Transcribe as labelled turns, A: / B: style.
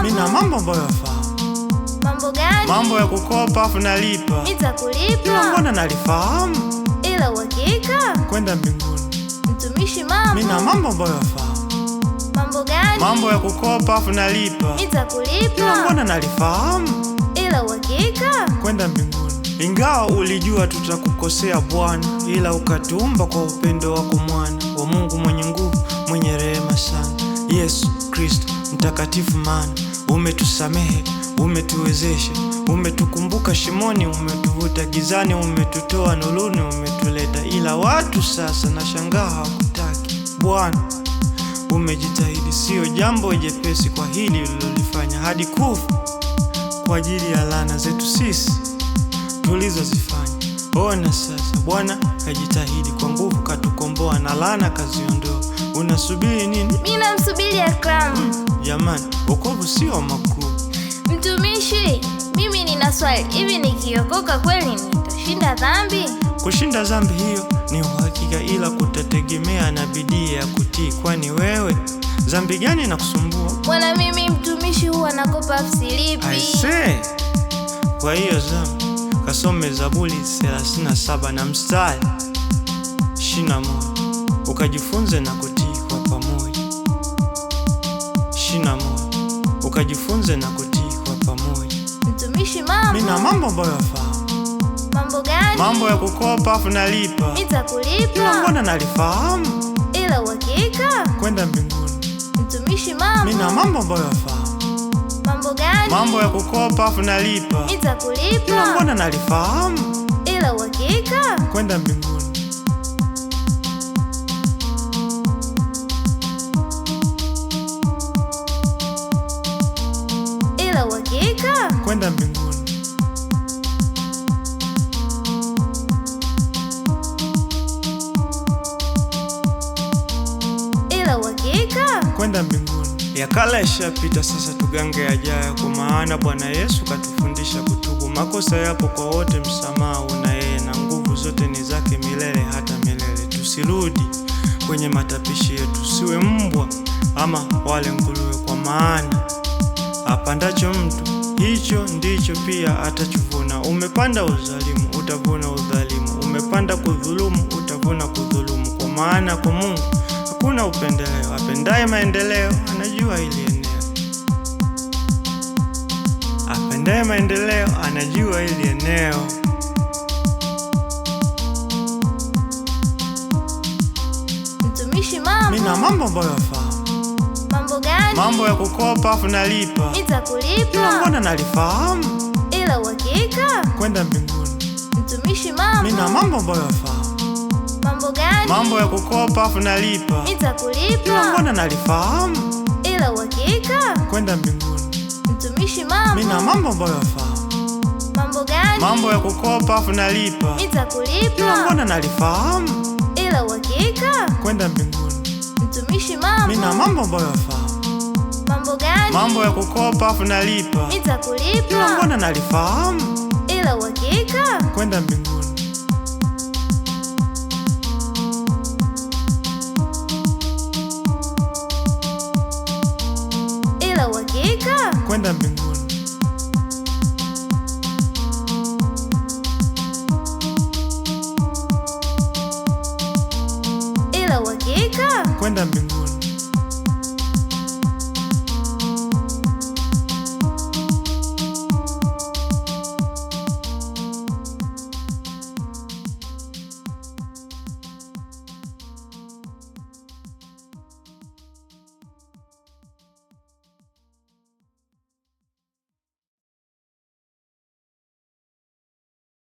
A: mambo.
B: Mina mambo ambayo yafaa.
A: Mambo gani?
B: Mambo ya kukopa afu nalipa.
A: Nitakulipa.
B: Mbona nalifahamu?
A: Ila uhakika
B: Kwenda mbinguni.
A: mtumishi mambo.
B: Mina mambo ambayo yafaa.
A: Mambo gani?
B: Mambo ya kukopa afu nalipa.
A: Nitakulipa.
B: Mbona nalifahamu?
A: Ila uhakika
B: Kwenda mbinguni. Ingawa ulijua tutakukosea Bwana, ila ukatuumba kwa upendo wako mwana wa Mungu mwenye nguvu, mwenye rehema sana, Yesu Kristo mtakatifu. Maana umetusamehe, umetuwezesha, umetukumbuka shimoni, umetuvuta gizani, umetutoa nuruni, umetuleta. Ila watu sasa na shangaa hawakutaki. Bwana, umejitahidi, sio jambo jepesi kwa hili ulilolifanya, hadi kufa kwa ajili ya laana zetu sisi tulizozifanya. Ona sasa, Bwana kajitahidi kwa nguvu, katukomboa na laana kaziondoa. Unasubiri nini?
A: mimi namsubiri Akram.
B: Jamani, wokovu sio makuu.
A: Mtumishi, mimi nina swali. Hivi nikiokoka kweli nitashinda dhambi?
B: Kushinda dhambi hiyo ni uhakika, ila kutategemea na bidii ya kutii. Kwani wewe dhambi gani na kusumbua?
A: Bwana, mimi mtumishi huwa nakopa silipi.
B: Aisee, kwa hiyo dhambi kasome Zaburi 37 na mstari 21, ukajifunze na kutii kwa pamoja. 21, ukajifunze na kutii kwa pamoja.
A: Mtumishi mambo.
B: Mina mambo ambayo yafaa.
A: Mambo gani?
B: Mambo ya kukopa afu nalipa.
A: Nitakulipa.
B: Mbona nalifahamu?
A: Ila uhakika
B: Kwenda mbinguni.
A: mtumishi mambo.
B: Mina mambo ambayo yafaa.
A: Mambo gani?
B: Mambo ya kukopa afu nalipa.
A: Nitakulipa.
B: Mbona nalifahamu?
A: Ila uhakika
B: Kwenda mbinguni.
A: ila uhakika
B: Kwenda mbinguni.
A: ila uhakika
B: Kwenda mbinguni. Ya kale yashapita, sasa tugange yajayo, kwa maana Bwana Yesu katufundisha kutubu. Makosa yapo kwa wote, msamaha una yeye, na nguvu zote ni zake milele hata milele. Tusirudi kwenye matapishi yetu, siwe mbwa ama wale nguruwe, kwa maana apandacho mtu hicho ndicho pia atachovuna. Umepanda udhalimu, utavuna udhalimu. Umepanda kudhulumu, utavuna kudhulumu. Kwa maana kwa Mungu hakuna upendeleo. Apendaye maendeleo anajua hili eneo. Apendaye maendeleo anajua hili eneo.
A: mtumishi mambo.
B: Mina mambo ambayo yafaa.
A: Mambo gani?
B: Mambo ya kukopa afu nalipa.
A: Nitakulipa.
B: Mbona nalifahamu?
A: Ila uhakika
B: Kwenda mbinguni.
A: mtumishi mambo.
B: Mina mambo ambayo yafaa.
A: Mambo gani?
B: Mambo ya kukopa afu nalipa.
A: Nitakulipa.
B: Mbona nalifahamu?
A: Ila uhakika
B: Kwenda mbinguni.
A: mtumishi mambo.
B: Mina mambo ambayo yafaa.
A: Mambo gani?
B: Mambo ya kukopa afu nalipa.
A: Nitakulipa.
B: Mbona nalifahamu?
A: Ila uhakika
B: Kwenda mbinguni.
A: mtumishi mambo.
B: Mina mambo ambayo yafaa.
A: Mambo gani?
B: Mambo ya kukopa afu nalipa.
A: Nitakulipa.
B: Mbona nalifahamu?
A: Ila uhakika
B: Kwenda mbinguni.
A: ila uhakika
B: Kwenda mbinguni.
A: ila uhakika
B: Kwenda mbinguni.